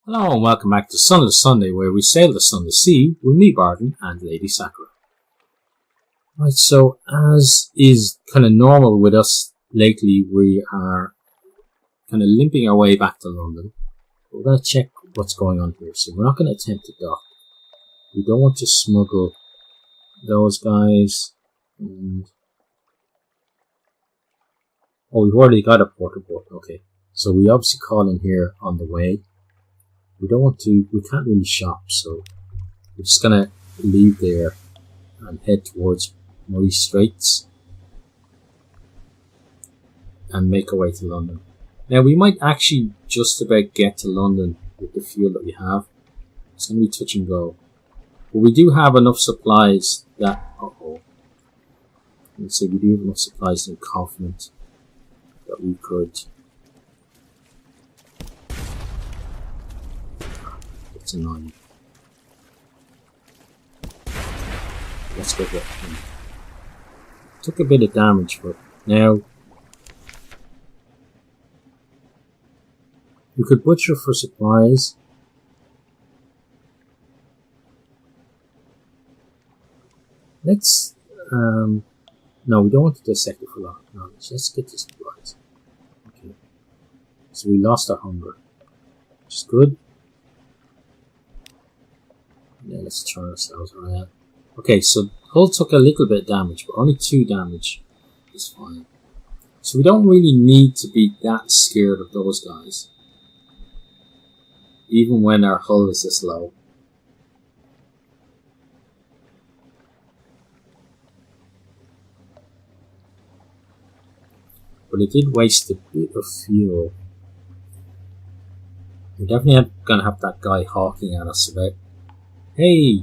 Hello and welcome back to Sunless Sunday, where we sail the Sunless Sea with me, Bardon, and Lady Sakura. Right, so as is kind of normal with us lately, we are kind of limping our way back to London. We're going to check what's going on here, so we're not going to attempt to dock. We don't want to smuggle those guys. Oh, we've already got a port-to-port, okay. So we obviously call in here on the way. We don't want to, we can't really shop, so we're just going to leave there and head towards Murray Straits and make our way to London. Now we might actually just about get to London with the fuel that we have. It's going to be touch and go. But we do have enough supplies that, let's see, we do have enough supplies and confident that we could. It's annoying. Let's go get him. Took a bit of damage, but now we could butcher for supplies. Let's no, we don't want to dissect it for long. No, let's get the supplies. Okay. So we lost our hunger, which is good. Yeah, let's turn ourselves around. Okay, so hull took a little bit of damage, but only 2 damage is fine. So we don't really need to be that scared of those guys, even when our hull is this low. But it did waste a bit of fuel. We're definitely gonna have that guy hawking at us about, hey,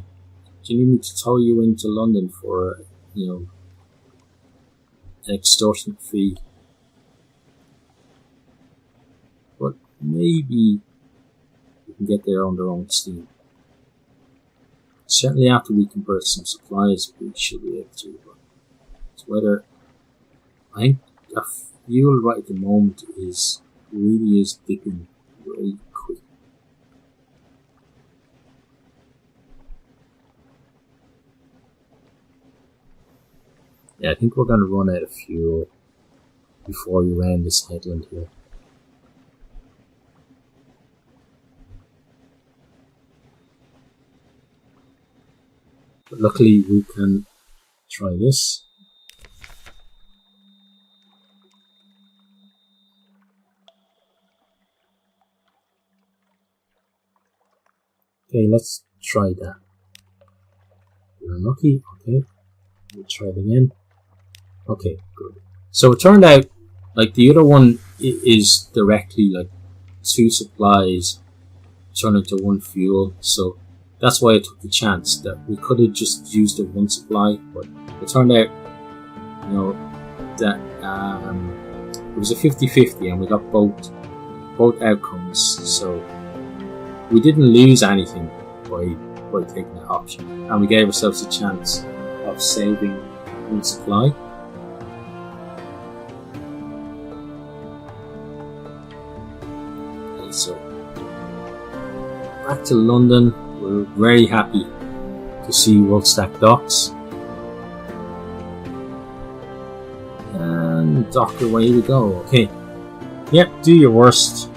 do you need me to tow you into London for, an extortionate fee? But maybe we can get there on their own steam. Certainly after we convert some supplies, we should be able to. But it's whether, I think our fuel right at the moment really is dipping very quick. Yeah, I think we're going to run out of fuel before we round this headland here. But luckily we can try this. Okay, let's try that. We're unlucky, okay. We'll try it again. Okay, good. So it turned out, like, the other one is directly, like, 2 supplies turn into 1 fuel, so that's why I took the chance that we could have just used the 1 supply, but it turned out, that it was a 50-50 and we got both outcomes, so we didn't lose anything by taking that option, and we gave ourselves a chance of saving 1 supply. Okay, so back to London. We're very happy to see Woolstack docks, and dock away we go. Okay, yep, do your worst.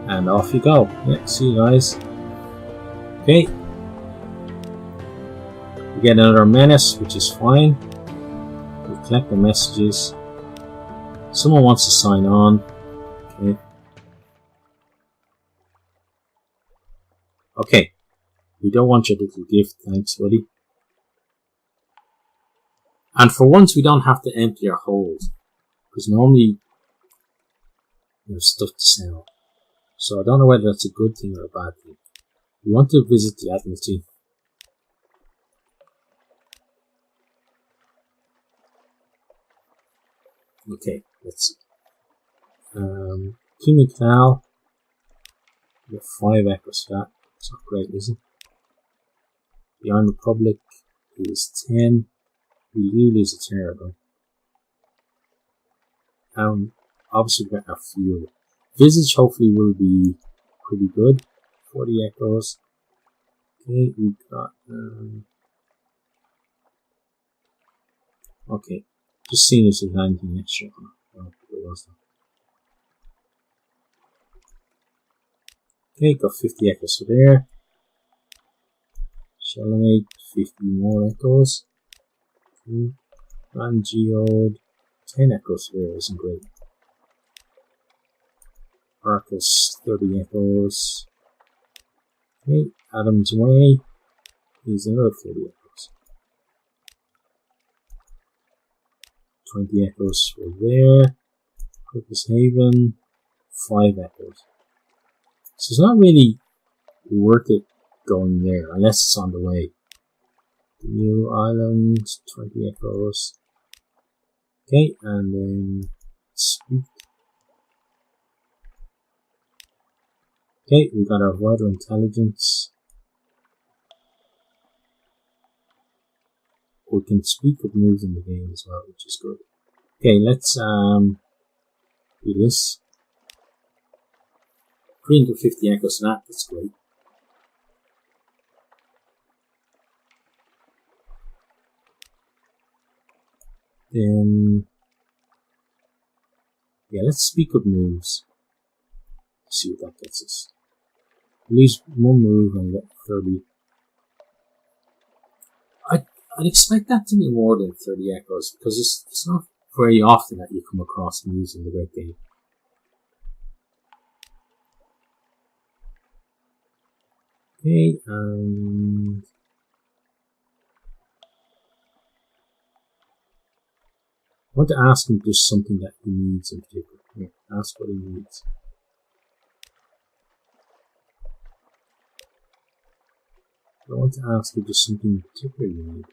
And off you go. Yeah, see you guys. Okay. We get another menace, which is fine. We collect the messages. Someone wants to sign on. Okay. Okay. We don't want your little gift, thanks, buddy. And for once, we don't have to empty our hold, because normally there's stuff to sell. So I don't know whether that's a good thing or a bad thing. We want to visit the Admiralty. Okay, let's see. King of Canal. We have 5 echoes for that. It's not great, is it? The Iron Republic is 10. We do lose a terrible. obviously we've got our fuel. Visage hopefully will be pretty good. 40 echoes. Okay, we got okay. Just seeing if there's anything extra on it. Oh, there wasn't. Okay, got 50 echoes for there. Shellinate, 50 more echoes. Okay. And Geode, 10 echoes for there, isn't great. Arcus, 30 echoes. Okay, Adam's Way, here's another 30 echoes. 20 echoes for there. Purpose Haven, 5 echoes. So it's not really worth it going there, unless it's on the way. The new island, 20 echoes. Okay, and then speak. Okay, we got our vital intelligence. We can speak of moves in the game as well, which is good. Okay, let's do this. 350 echoes for that, that's great. Then, yeah, let's speak of moves. Let's see what that gets us. Lose one move and get 30. I'd expect that to be more than 30 echoes, because it's not very often that you come across moves in the great game. Okay, and I want to ask him just something that he needs in particular. Here, ask what he needs. I want to ask you just something in particular you need.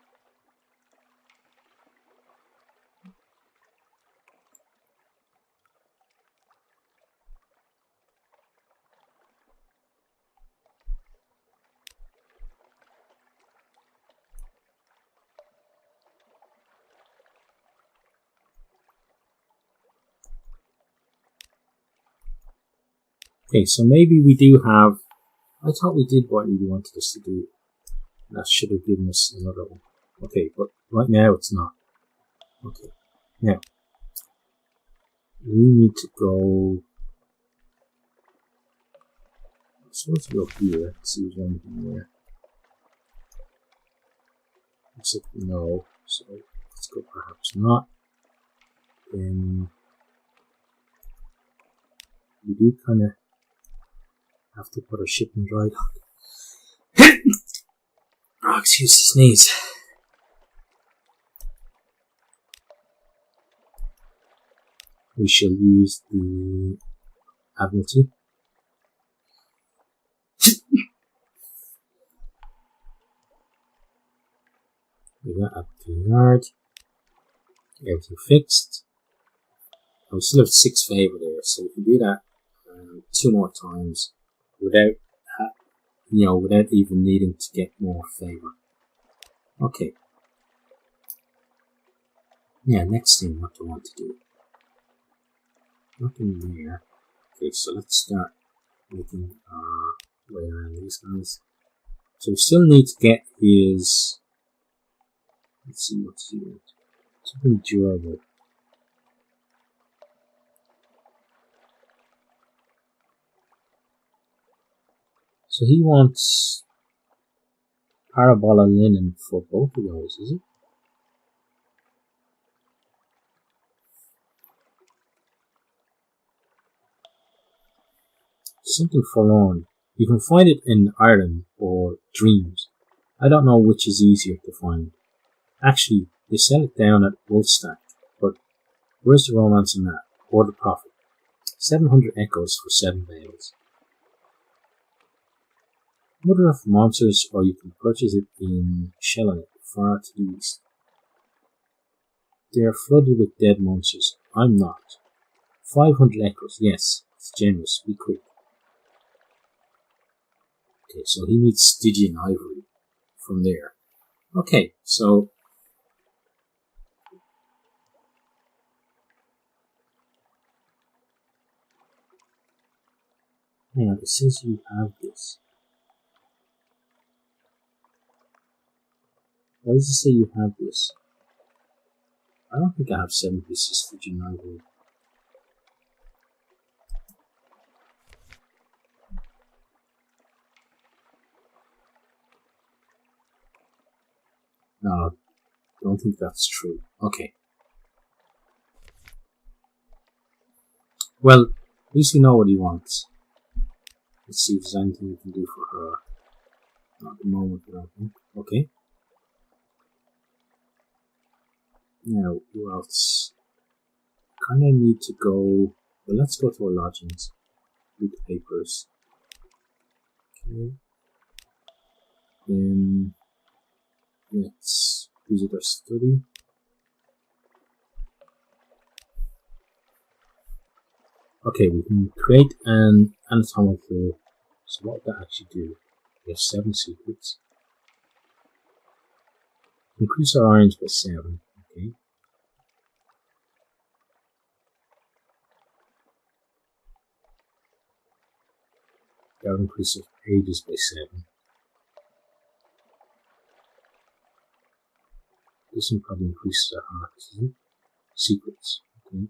Okay, so maybe we do have... I thought we did what he wanted us to do. That should have given us another one. Okay, but right now it's not. Okay, now we need to go. I'm supposed to go here. See if there's anything there. Looks like no, so let's go perhaps not. Then we do kind of have to put our ship in dry dock. Oh, excuse the sneeze. We shall use the Admiralty. We got up to the yard. Everything fixed. We still have 6 favor there, so we can do that 2 more times without without even needing to get more favor. Okay. Yeah, next thing what do I want to do? Nothing there. Okay, so let's start making our way around these guys. So we still need to get his... Let's see what's he want. Something durable. So he wants Parabola Linen for both of those, is it? Something forlorn. You can find it in Ireland or Dreams. I don't know which is easier to find. Actually, they sell it down at Wolfstack, but where's the romance in that? Or the profit? 700 echoes for 7 bales. Mother of Monsters, or you can purchase it in Shellinate, far to the east. They are flooded with dead monsters. I'm not. 500 echoes, yes, it's generous, be quick. Okay, so he needs Stygian Ivory from there. Okay, so Hang on, it says you have this. Why does it say you have this? I don't think I have 7 pieces for United. No, I don't think that's true. Okay. Well, at least we know what he wants. Let's see if there's anything we can do for her. Not at the moment, I don't think. Okay. Now, who else? Kind of need to go. Well, let's go to our lodgings. Read the papers. Okay. Then let's visit our study. Okay, we can create an anatomical. So what would that actually do? We have 7 secrets. Increase our irons by 7. Okay. That would increase our pages by 7. This one probably increases our hearts, isn't it? Secrets. Okay.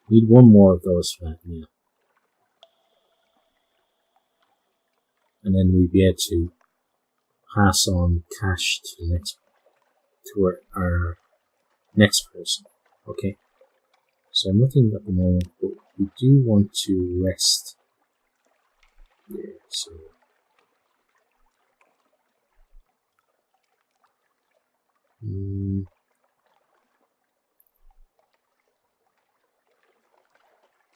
Need 1 more of those for that now. And then we'll be able to pass on cash to the next, to our next person. Okay. So nothing at the moment, but we do want to rest. Yeah, so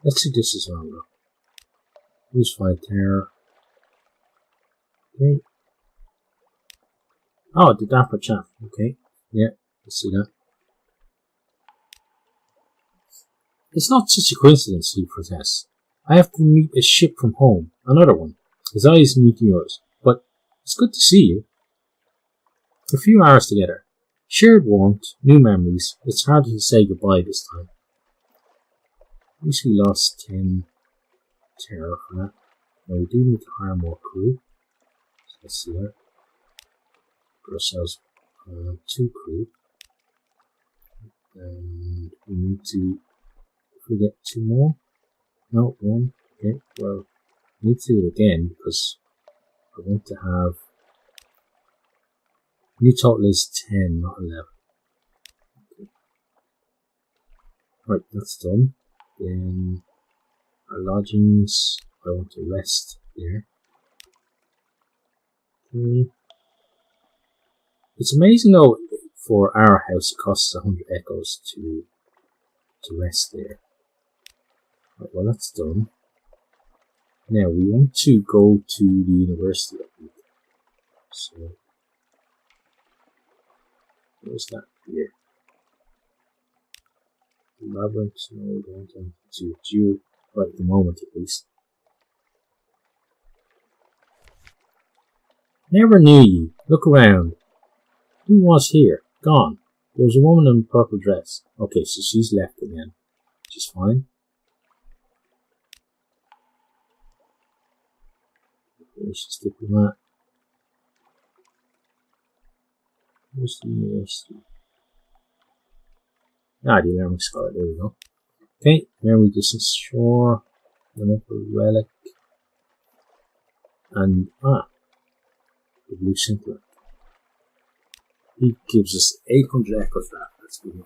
let's do this as well though. Use 5 terror. Okay. Oh, it did that for chat. Okay. Yeah, let's see that. It's not such a coincidence, he protests. I have to meet a ship from home. Another one. His eyes meet yours. But it's good to see you. A few hours together. Shared warmth, new memories. It's hard to say goodbye this time. At least we lost 10 terror for that. Now we do need to hire more crew. So let's see that. Put ourselves 2 crew. And we need to, if we get 2 more. No, 1. Okay, well, we need to do it again because I want to have. New total is 10, not 11. Okay. Right, that's done. Then our lodgings, I want to rest there. Okay. It's amazing though, for our house it costs 100 echoes to rest there. Right, well that's done. Now we want to go to the university, I think. So where's that here? Labyrinth, no, don't want to do right at the moment at least. Never knew you. Look around. Who was here? Gone. There was a woman in a purple dress. Okay, so she's left again. Which is fine. We should stick with that. Where's the university? Ah, the alarming scholar, there we go. Okay, there we just shore, another relic, and the blue simpler. He gives us 800 echoes for that, that's good.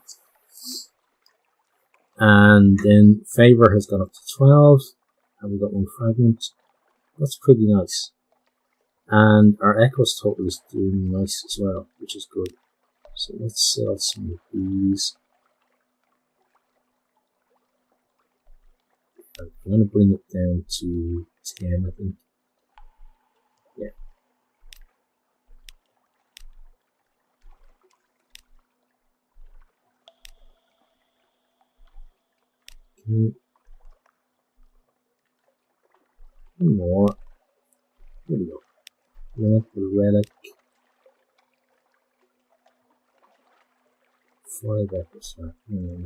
And then favor has gone up to 12, and we got 1 fragment. That's pretty nice. And our echoes total is doing nice as well, which is good. So let's sell some of these. I'm going to bring it down to 10, I think. Yeah. Okay. 1 more. There we go. Relic, relic. 5 efforts. I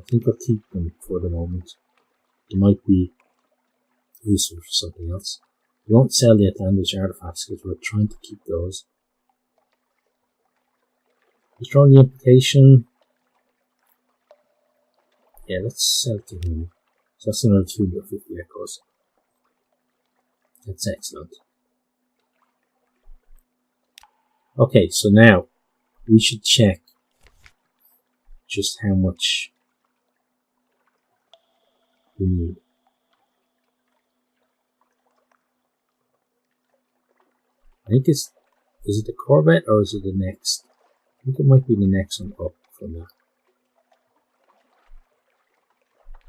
think I'll keep them for the moment. They might be useful for something else. We won't sell the outlandish artifacts because we're trying to keep those. Just drawing the implication. Yeah, let's sell to him. So that's another 250 echoes. That's excellent. Okay, so now we should check just how much we need. I think is it the Corvette or is it the next? I think it might be the next one up from that.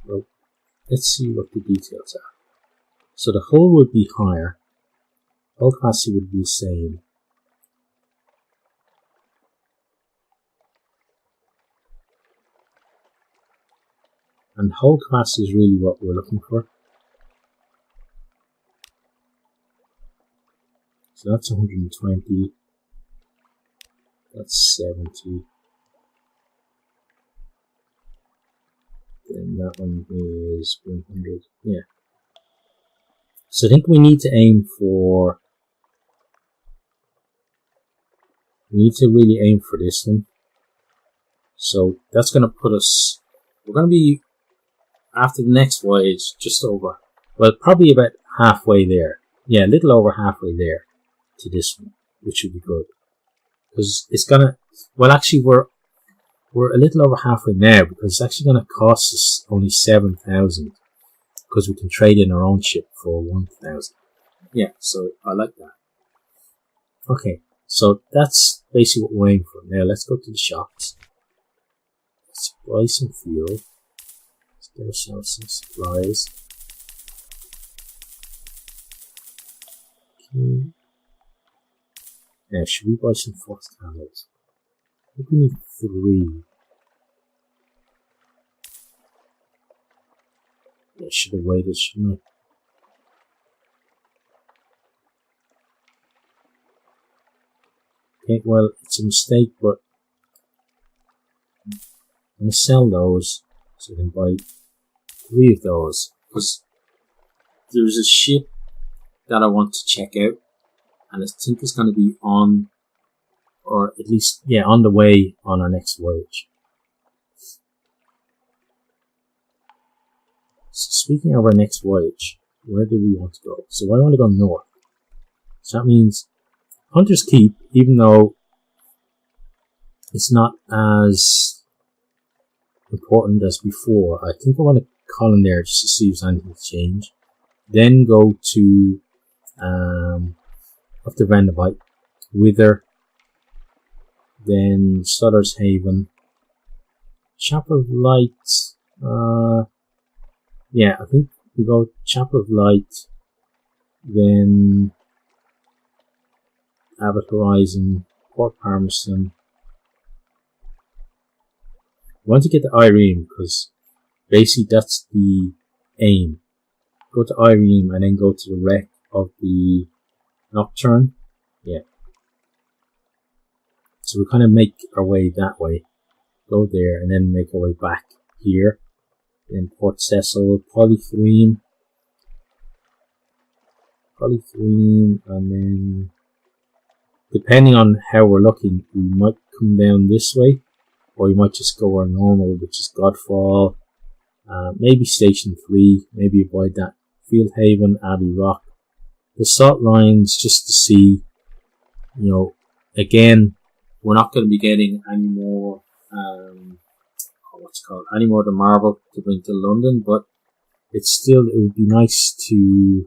Well, let's see what the details are. So the hull would be higher, hull capacity would be the same. And hull capacity is really what we're looking for. So that's 120. That's 70. Then that one is 100. Yeah. So I think we need to aim for. We need to really aim for this one. So that's going to put us. We're going to be. After the next voyage, just over, well, probably about halfway there. Yeah, a little over halfway there to this one, which would be good. Because it's gonna, well, actually, we're a little over halfway now because it's actually gonna cost us only 7,000 because we can trade in our own ship for 1,000. Yeah, so I like that. Okay, so that's basically what we're aiming for. Now let's go to the shops. Let's buy some fuel. Get ourselves some supplies. Okay. Now, should we buy some frost candles? I think we need 3. I should have waited, shouldn't I? Okay, well, it's a mistake, but I'm going to sell those so I can buy 3 of those, because there's a ship that I want to check out, and I think it's going to be on, or at least, yeah, on the way on our next voyage. So speaking of our next voyage, where do we want to go? So I want to go north. So that means Hunter's Keep, even though it's not as important as before, I think I want to call in there just to see if anything's changed. Then go to up to Vanderbilt, Wither, then Sutter's Haven, Chapel of Light. Yeah, I think we go Chapel of Light, then Abbott Horizon, Port Palmerston. I want to get to Irene because basically that's the aim. Go to Irene and then go to the wreck of the Nocturne. Yeah. So we kind of make our way that way. Go there and then make our way back here. Then Port Cecil, Polythrene, and then depending on how we're looking, we might come down this way, or you might just go our normal, which is Godfall, maybe Station 3, maybe avoid that, Field Haven, Abbey Rock, the salt lines, just to see, you know, again, we're not going to be getting any more, any more of the marble to bring to London, but it's still, it would be nice to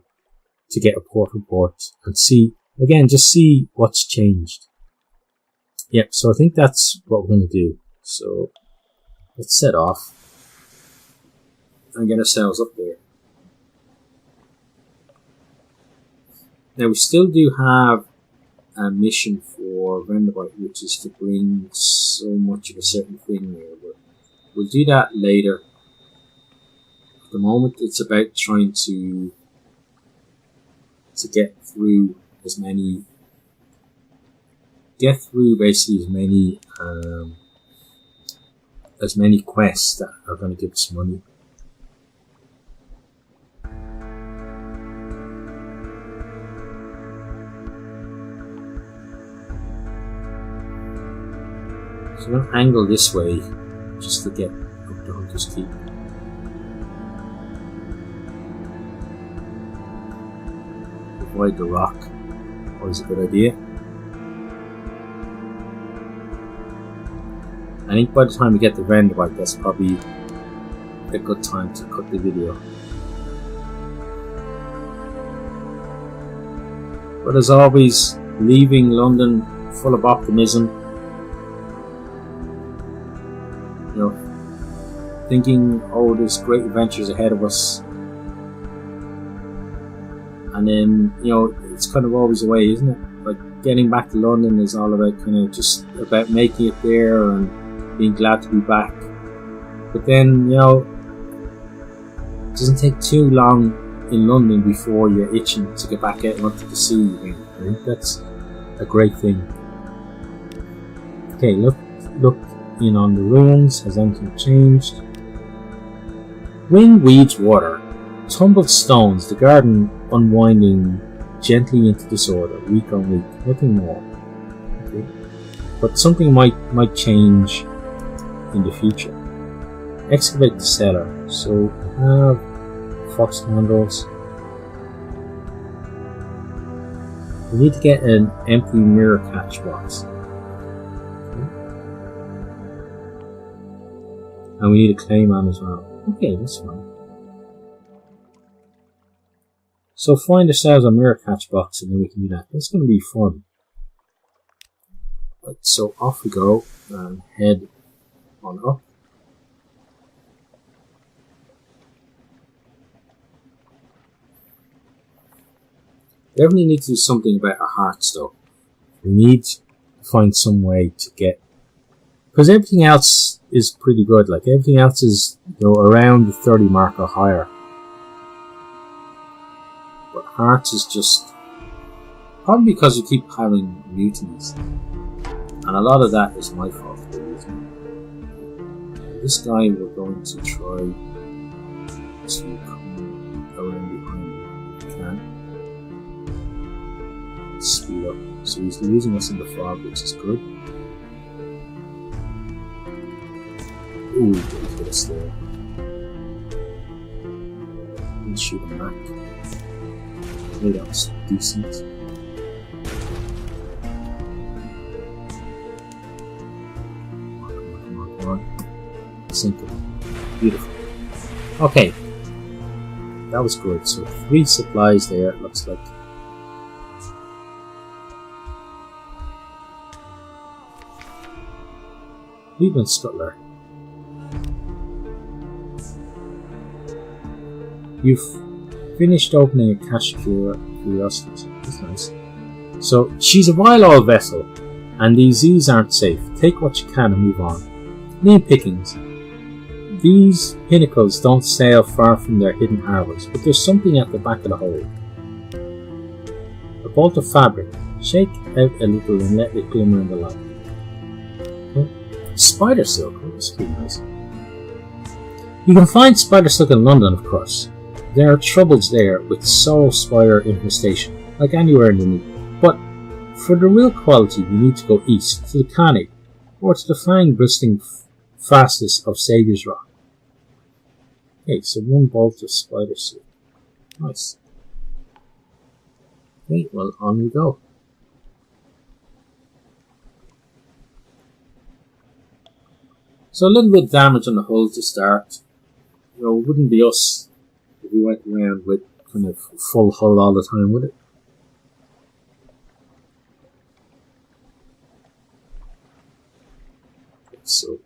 get a port report and see, again, just see what's changed. Yep, so I think that's what we're going to do. So let's set off and get ourselves up there. Now we still do have a mission for Vanderbilt, which is to bring so much of a certain thing there, but we'll do that later. At the moment, it's about trying to get through as many, basically as many as many quests that are going to give us money. So I'm going to angle this way just to get up to Hunter's Keep. Avoid the rock, always a good idea. I think by the time we get to Vendibite, that's probably a good time to cut the video. But as always, leaving London full of optimism. You know, thinking, oh, there's great adventures ahead of us. And then, you know, it's kind of always the way, isn't it? Like, getting back to London is all about kind of just about making it there and being glad to be back. But then, you know, it doesn't take too long in London before you're itching to get back out onto the sea again. I think that's a great thing. Okay, look in on the ruins. Has anything changed? Wind weeds water. Tumbled stones. The garden unwinding gently into disorder, week on week. Nothing more. Okay. But something might change in the future. Excavate the cellar. So we have fox handles. We need to get an empty mirror catch box. Okay. And we need a clay man as well. Okay, that's fine. So find ourselves a mirror catch box and then we can do that. That's going to be fun. Right, so off we go and head on up. We definitely need to do something about our hearts though. We need to find some way to get, because everything else is pretty good. Like everything else is, you know, around the 30 mark or higher. But hearts is just probably because we keep having mutinies, and a lot of that is my fault. This guy we're going to try to come around behind him if we can. Speed up. So he's losing us in the fog, which is good. Ooh, he hit us there. Let's shoot him back. Maybe that was decent. Come on. Sink it. Beautiful. Okay. That was good. So 3 supplies there, it looks like. Cleveland Scuttler. You've finished opening a cache curiosities. That's nice. So, she's a vile old vessel, and these Z's aren't safe. Take what you can and move on. Name pickings. These pinnacles don't sail far from their hidden harbours, but there's something at the back of the hold. A bolt of fabric. Shake out a little and let it glimmer in the light. Okay. Spider silk. Oh, that's pretty nice. You can find spider silk in London, of course. There are troubles there with soul spider infestation, like anywhere in the New. But for the real quality, you need to go east, to the Canig, or to the fang-bristling fastest of Saviour's Rock. Okay, so 1 bolt of spider silk. Nice. Okay, well, on we go. So a little bit of damage on the hull to start. You know, it wouldn't be us if we went around with kind of full hull all the time, would it? Okay, so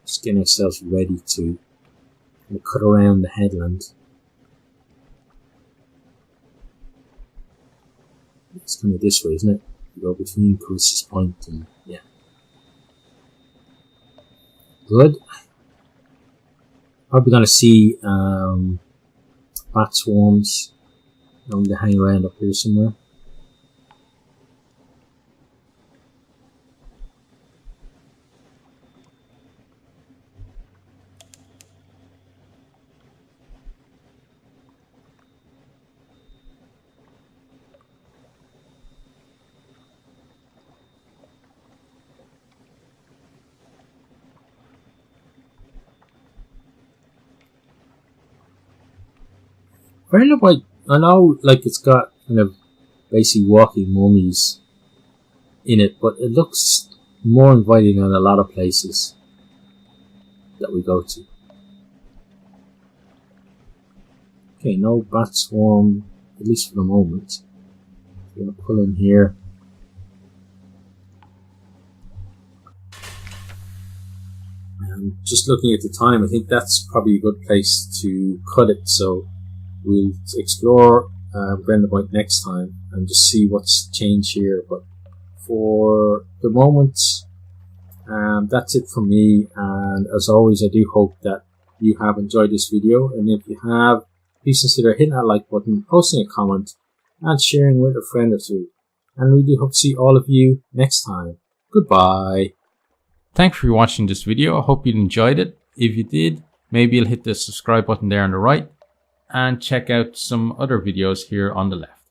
just getting ourselves ready to kind of cut around the headland. It's kind of this way, isn't it? You go between Chris's Point and yeah. Good. Probably gonna see bat swarms. I'm going to hang around up here somewhere. Grandma, I know, like, it's got kind of basically walking mummies in it, but it looks more inviting than a lot of places that we go to. Okay, no bat swarm, at least for the moment. I'm going to pull in here. And just looking at the time, I think that's probably a good place to cut it. So we'll explore Brenda Point next time and just see what's changed here. But for the moment, that's it from me. And as always, I do hope that you have enjoyed this video. And if you have, please consider hitting that like button, posting a comment, and sharing with a friend or two. And we do hope to see all of you next time. Goodbye. Thanks for watching this video. I hope you enjoyed it. If you did, maybe you'll hit the subscribe button there on the right and check out some other videos here on the left.